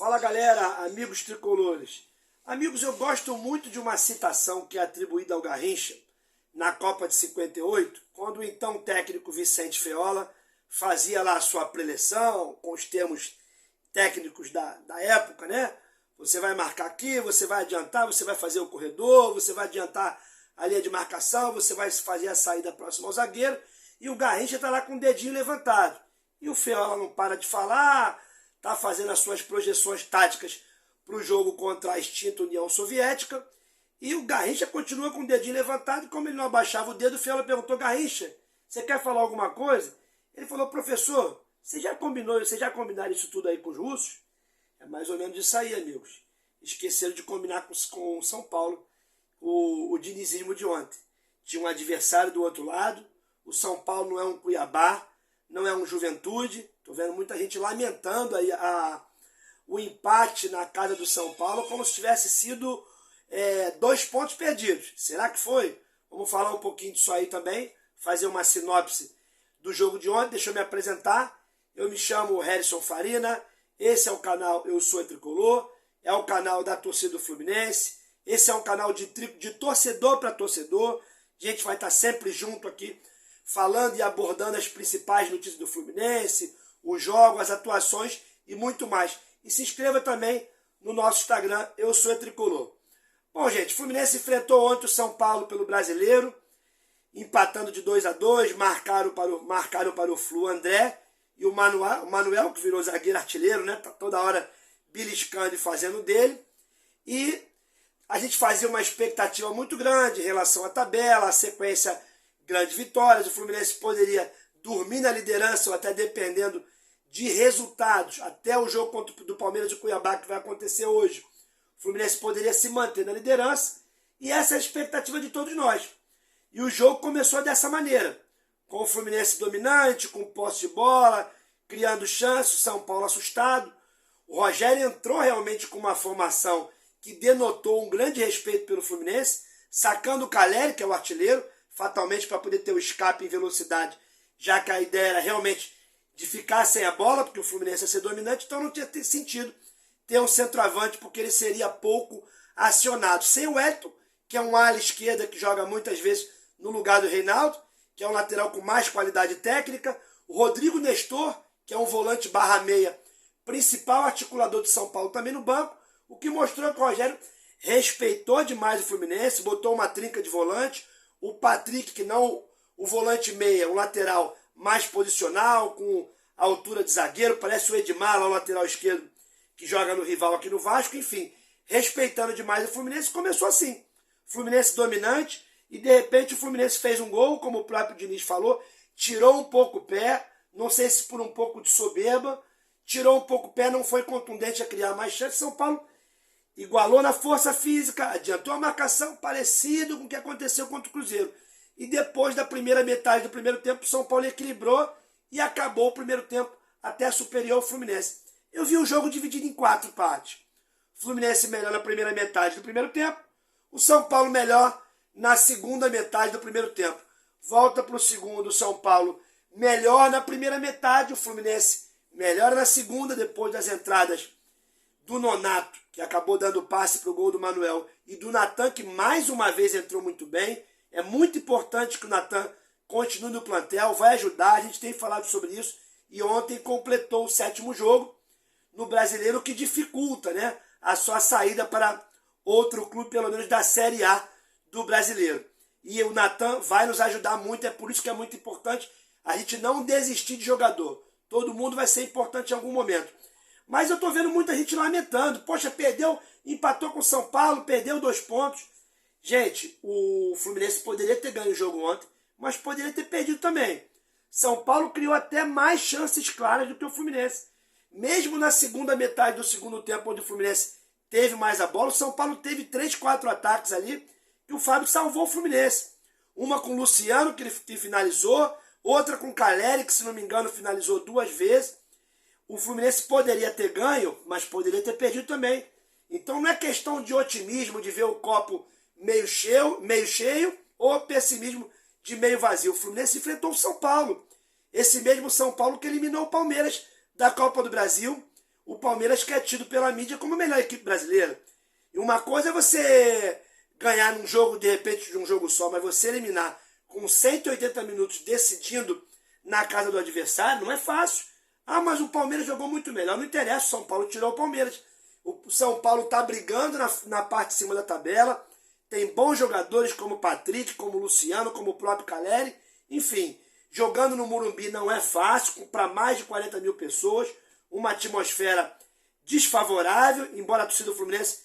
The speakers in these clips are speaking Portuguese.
Fala galera, amigos tricolores. Amigos, eu gosto muito de uma citação que é atribuída ao Garrincha na Copa de 58, quando o então técnico Vicente Feola fazia lá a sua preleção com os termos técnicos da época, né? Você vai marcar aqui, você vai adiantar, você vai fazer o corredor, você vai adiantar a linha de marcação, você vai fazer a saída próxima ao zagueiro, e o Garrincha está lá com o dedinho levantado. E o Feola não para de falar, está fazendo as suas projeções táticas para o jogo contra a extinta União Soviética, e o Garrincha continua com o dedinho levantado, e como ele não abaixava o dedo, o Feola perguntou: Garrincha, você quer falar alguma coisa? Ele falou: professor, vocês já combinaram isso tudo aí com os russos? É mais ou menos isso aí, amigos. Esqueceram de combinar com o São Paulo o dinizismo de ontem. Tinha um adversário do outro lado, o São Paulo não é um Cuiabá, não é um Juventude. Estou vendo muita gente lamentando aí o empate na casa do São Paulo como se tivesse sido 2 pontos perdidos. Será que foi? Vamos falar um pouquinho disso aí também, fazer uma sinopse do jogo de ontem. Deixa eu me apresentar. Eu me chamo Harrison Farina, esse é o canal Eu Sou Tricolor, é o canal da torcida do Fluminense, esse é um canal de torcedor para torcedor. A gente vai estar sempre junto aqui, falando e abordando as principais notícias do Fluminense, os jogos, as atuações e muito mais. E se inscreva também no nosso Instagram, Eu Sou Tricolor. Bom, gente, o Fluminense enfrentou ontem o São Paulo pelo Brasileiro, empatando de 2-2, marcaram para o Flu André e o Manuel, que virou zagueiro artilheiro, né? Tá toda hora beliscando e fazendo dele. E a gente fazia uma expectativa muito grande em relação à tabela, a sequência, grandes vitórias. O Fluminense poderia dormir na liderança ou até dependendo de resultados, até o jogo do Palmeiras e Cuiabá, que vai acontecer hoje. O Fluminense poderia se manter na liderança, e essa é a expectativa de todos nós. E o jogo começou dessa maneira, com o Fluminense dominante, com posse de bola, criando chances, o São Paulo assustado. O Rogério entrou realmente com uma formação que denotou um grande respeito pelo Fluminense, sacando o Caleri, que é o artilheiro, fatalmente para poder ter o escape em velocidade, já que a ideia era realmente de ficar sem a bola, porque o Fluminense ia ser dominante, então não tinha sentido ter um centroavante, porque ele seria pouco acionado. Sem o Wellington, que é um ala esquerda que joga muitas vezes no lugar do Reinaldo, que é um lateral com mais qualidade técnica, o Rodrigo Nestor, que é um volante /meia, principal articulador de São Paulo, também no banco, o que mostrou que o Rogério respeitou demais o Fluminense, botou uma trinca de volante, o Patrick, que não o volante meia, o lateral mais posicional, com a altura de zagueiro, parece o Edmar, lá o lateral esquerdo, que joga no rival aqui no Vasco, enfim, respeitando demais o Fluminense. Começou assim, Fluminense dominante, e de repente o Fluminense fez um gol, como o próprio Diniz falou, tirou um pouco o pé, não sei se por um pouco de soberba, tirou um pouco o pé, não foi contundente a criar mais chances. São Paulo igualou na força física, adiantou a marcação, parecido com o que aconteceu contra o Cruzeiro. E depois da primeira metade do primeiro tempo, o São Paulo equilibrou e acabou o primeiro tempo até superior ao Fluminense. Eu vi o jogo dividido em 4 partes. O Fluminense melhor na primeira metade do primeiro tempo, o São Paulo melhor na segunda metade do primeiro tempo. Volta para o segundo, o São Paulo melhor na primeira metade, o Fluminense melhor na segunda, depois das entradas do Nonato, que acabou dando passe para o gol do Manuel, e do Natan, que mais uma vez entrou muito bem. É muito importante que o Natan continue no plantel, vai ajudar, a gente tem falado sobre isso, e ontem completou o 7º jogo no Brasileiro, que dificulta, né, a sua saída para outro clube, pelo menos da Série A do Brasileiro. E o Natan vai nos ajudar muito, é por isso que é muito importante a gente não desistir de jogador. Todo mundo vai ser importante em algum momento. Mas eu estou vendo muita gente lamentando. Poxa, perdeu, empatou com o São Paulo, perdeu 2 pontos. Gente, o Fluminense poderia ter ganho o jogo ontem, mas poderia ter perdido também. São Paulo criou até mais chances claras do que o Fluminense. Mesmo na segunda metade do segundo tempo, onde o Fluminense teve mais a bola, o São Paulo teve 3, 4 ataques ali, e o Fábio salvou o Fluminense. Uma com o Luciano, que finalizou, outra com o Caleri, que se não me engano finalizou 2 vezes. O Fluminense poderia ter ganho, mas poderia ter perdido também. Então não é questão de otimismo, de ver o copo meio cheio, ou pessimismo de meio vazio. O Fluminense enfrentou o São Paulo. Esse mesmo São Paulo que eliminou o Palmeiras da Copa do Brasil. o Palmeiras, que é tido pela mídia como a melhor equipe brasileira. E uma coisa é você ganhar num jogo, de repente, de um jogo só, mas você eliminar com 180 minutos decidindo na casa do adversário, não é fácil. Ah, mas o Palmeiras jogou muito melhor. Não interessa, o São Paulo tirou o Palmeiras. O São Paulo está brigando na parte de cima da tabela. Tem bons jogadores como o Patrick, como o Luciano, como o próprio Caleri. Enfim, jogando no Morumbi não é fácil, para mais de 40 mil pessoas. Uma atmosfera desfavorável, embora a torcida do Fluminense,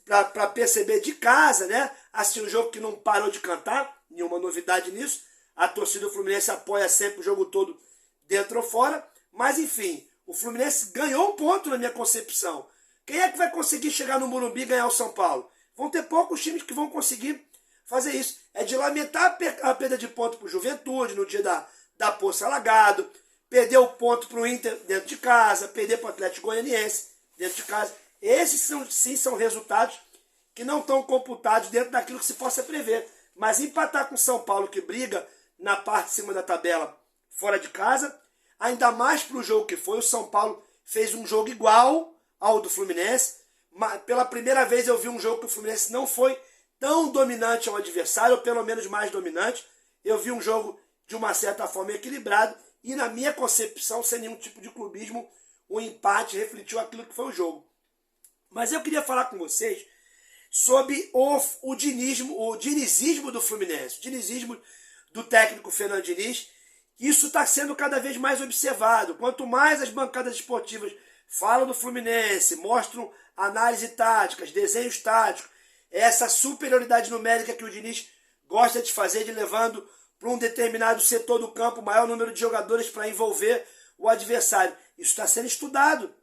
para perceber de casa, né? Assim, um jogo que não parou de cantar, nenhuma novidade nisso. A torcida do Fluminense apoia sempre o jogo todo, dentro ou fora. Mas, enfim, o Fluminense ganhou um ponto na minha concepção. Quem é que vai conseguir chegar no Morumbi e ganhar o São Paulo? Vão ter poucos times que vão conseguir fazer isso. É de lamentar a perda de ponto para o Juventude no dia da Poça Alagado, perder o ponto para o Inter dentro de casa, perder para o Atlético Goianiense dentro de casa. Esses sim são resultados que não estão computados dentro daquilo que se possa prever. Mas empatar com o São Paulo, que briga na parte de cima da tabela fora de casa, ainda mais para o jogo que foi, o São Paulo fez um jogo igual ao do Fluminense. Pela primeira vez eu vi um jogo que o Fluminense não foi tão dominante ao adversário, ou pelo menos mais dominante. Eu vi um jogo de uma certa forma equilibrado, e na minha concepção, sem nenhum tipo de clubismo, o empate refletiu aquilo que foi o jogo. Mas eu queria falar com vocês sobre o dinizismo do Fluminense, o dinizismo do técnico Fernando Diniz. Isso está sendo cada vez mais observado. Quanto mais as bancadas esportivas falam do Fluminense, mostram análise táticas, desenhos táticos, essa superioridade numérica que o Diniz gosta de fazer, de levando para um determinado setor do campo o maior número de jogadores para envolver o adversário. Isso está sendo estudado.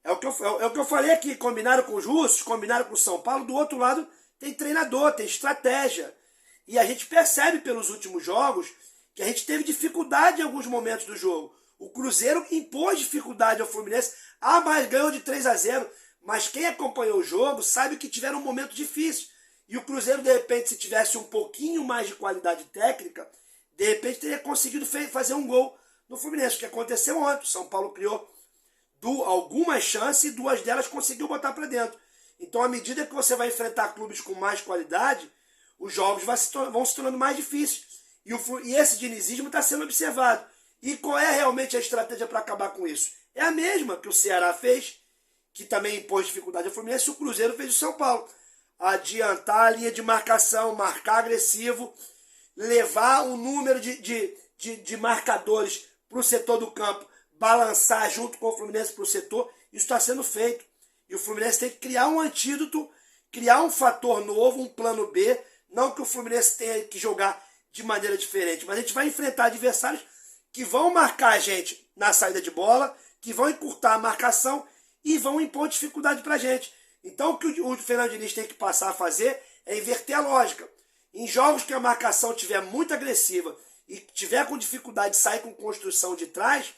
É o que eu falei aqui, combinaram com os russos, combinaram com o São Paulo, do outro lado tem treinador, tem estratégia. E a gente percebe pelos últimos jogos que a gente teve dificuldade em alguns momentos do jogo. O Cruzeiro impôs dificuldade ao Fluminense, mas ganhou de 3-0. Mas quem acompanhou o jogo sabe que tiveram um momento difícil. E o Cruzeiro, de repente, se tivesse um pouquinho mais de qualidade técnica, de repente teria conseguido fazer um gol no Fluminense, o que aconteceu ontem. O São Paulo criou algumas chances e duas delas conseguiu botar para dentro. Então, à medida que você vai enfrentar clubes com mais qualidade, os jogos vão se tornando mais difíceis. E esse dinizismo está sendo observado. E qual é realmente a estratégia para acabar com isso? É a mesma que o Ceará fez, que também impôs dificuldade ao Fluminense, e o Cruzeiro fez o São Paulo. Adiantar a linha de marcação, marcar agressivo, levar o número de marcadores para o setor do campo, balançar junto com o Fluminense para o setor. Isso está sendo feito. E o Fluminense tem que criar um antídoto, criar um fator novo, um plano B. Não que o Fluminense tenha que jogar de maneira diferente, mas a gente vai enfrentar adversários que vão marcar a gente na saída de bola, que vão encurtar a marcação e vão impor dificuldade para a gente. Então o que o Fernando Diniz tem que passar a fazer é inverter a lógica. Em jogos que a marcação estiver muito agressiva e tiver com dificuldade de sair com construção de trás,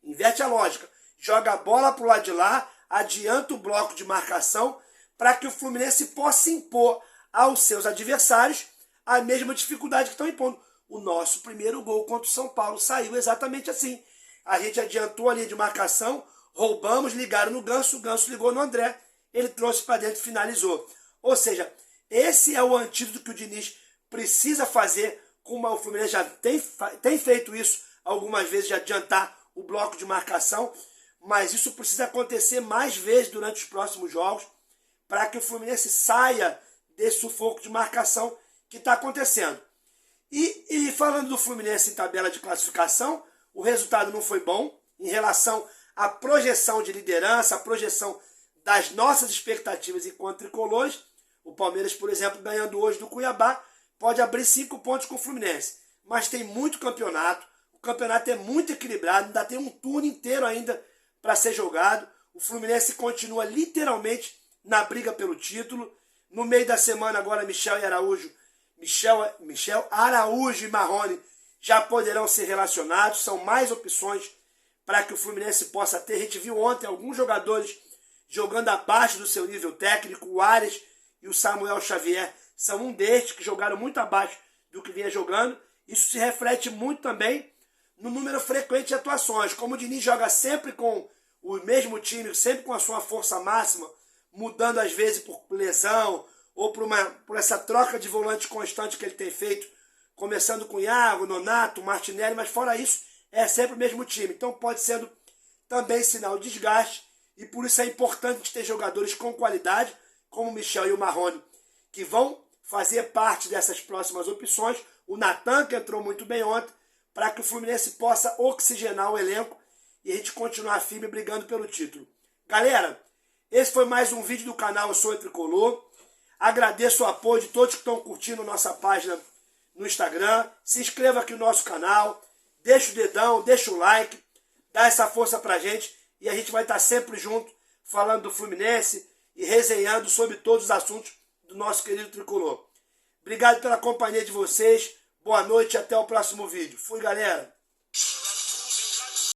inverte a lógica. Joga a bola para o lado de lá, adianta o bloco de marcação para que o Fluminense possa impor aos seus adversários a mesma dificuldade que estão impondo. O nosso primeiro gol contra o São Paulo saiu exatamente assim. A gente adiantou a linha de marcação, roubamos, ligaram no Ganso, o Ganso ligou no André, ele trouxe para dentro e finalizou. Ou seja, esse é o antídoto que o Diniz precisa fazer, como o Fluminense já tem feito isso algumas vezes, de adiantar o bloco de marcação, mas isso precisa acontecer mais vezes durante os próximos jogos, para que o Fluminense saia desse sufoco de marcação que está acontecendo. E falando do Fluminense em tabela de classificação, o resultado não foi bom em relação à projeção de liderança, a projeção das nossas expectativas enquanto tricolores. O Palmeiras, por exemplo, ganhando hoje do Cuiabá, pode abrir 5 pontos com o Fluminense. Mas tem muito campeonato, o campeonato é muito equilibrado, ainda tem um turno inteiro ainda para ser jogado. O Fluminense continua literalmente na briga pelo título. No meio da semana agora, Michel Araújo e Marrone já poderão ser relacionados. São mais opções para que o Fluminense possa ter. A gente viu ontem alguns jogadores jogando abaixo do seu nível técnico. O Ares e o Samuel Xavier são um destes que jogaram muito abaixo do que vinha jogando. Isso se reflete muito também no número frequente de atuações. Como o Diniz joga sempre com o mesmo time, sempre com a sua força máxima, mudando às vezes por lesão ou por essa troca de volante constante que ele tem feito, começando com Iago, Nonato, Martinelli, mas fora isso, é sempre o mesmo time. Então pode ser também sinal de desgaste, e por isso é importante ter jogadores com qualidade, como o Michel e o Marrone, que vão fazer parte dessas próximas opções. O Natan, que entrou muito bem ontem, para que o Fluminense possa oxigenar o elenco e a gente continuar firme brigando pelo título. Galera, esse foi mais um vídeo do canal Eu Sou Tricolor. Agradeço o apoio de todos que estão curtindo nossa página no Instagram. Se inscreva aqui no nosso canal, deixa o dedão, deixa o like, dá essa força pra gente e a gente vai estar sempre junto falando do Fluminense e resenhando sobre todos os assuntos do nosso querido Tricolor. Obrigado pela companhia de vocês, boa noite e até o próximo vídeo. Fui, galera!